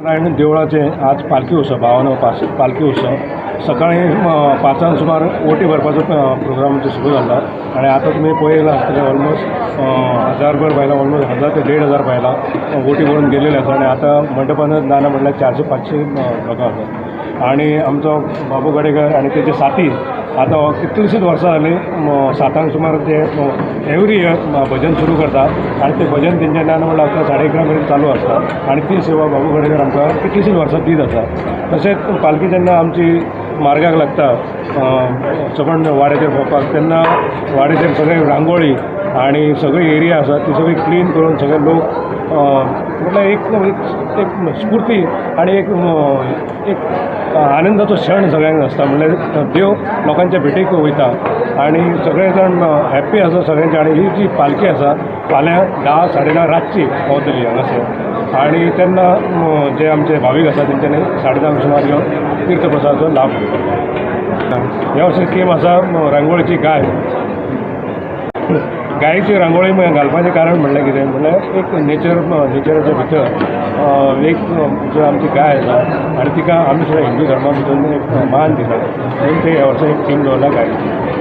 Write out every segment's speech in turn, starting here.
नारायण देवळाचे आज पालखी उत्सव 52 पालखी उत्सव सकाळी 5 सुमार ओटी भरपाचो प्रोग्राम सुरू झाला आणि आता तुम्ही पळयला आसतले ऑलमोस्ट 1000 बायलां ऑलमोस्ट 1000 ते 1500 बायलां ओटी भरून गेलेले आसा आणि आता मंडपान ना म्हणल्यार 400-500 लोकां आसात आणि आमचो बाबू गडेकर आणि त्याचे साथी आता कितलीशीच वर्सां जाली 7 सुमार ते एवरी इयर भजन सुरू करतात आणि ते भजन तेंचे ना म्हणल्यार 11:30 मेरेन चालू आसता आणि ती सेवा बाबू गडेकर आमकां कितलीशीच वर्सां दीत आसा. तशेंच पालखी जेन्ना आमची मार्गाक लागता सबंद वाड्याचेर भोंवपाक तेन्ना वाड्याचेर सगळे रांगोळी आणि सगळी एरिया आसा ती सगळी क्लीन करून सगळे लोक म्हटल्यार एक स्फूर्ती आणि एक आनंदाचो क्षण सगळ्यांक आसता. म्हणल्यार देव लोकांच्या भेटीक वयता आणि सगळे जाण हॅप्पी आसा सगळ्यांचे. आणि ही जी पालखी आसा फाल्यां 10-10:30 रातची पावतली हांगासर आणि तेन्ना जे आमचे भावीक आसा तेंच्यांनी 10:30 सुमार येवन तीर्थप्रसादाचो लाभ घेता. ह्या वर्सा थीम आसा रांगोळीची गाय. गायेची रांगोळी घालपाचें कारण म्हणल्यार कितें म्हणल्यार एक नेचराच्या भितर एक जो आमची गाय आसा आनी तिका आमी सुद्दां हिंदू धर्मा भितर एक मान दिता म्हणून ते ह्या वर्सा एक थीम दवरला गायेची.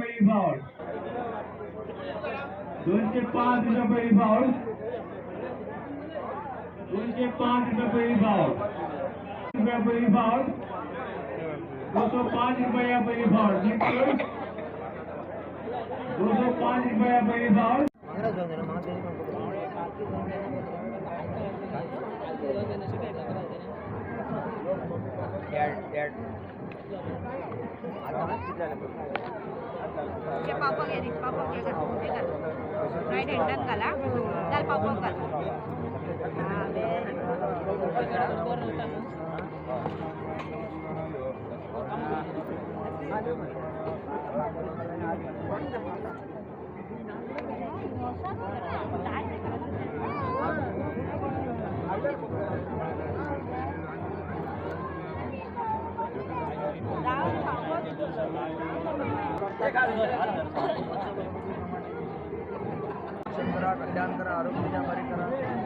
पहिली फावड 205 रुपये पहिली फावड 205 रुपये पहिली फावड रुपया पहिली फावड 205 रुपया पहिली फावड 205 रुपया पहिली फावड पाव घे राईट हँडन घाला चाल पाव घाल कल्याण करा, आरोग्य करा.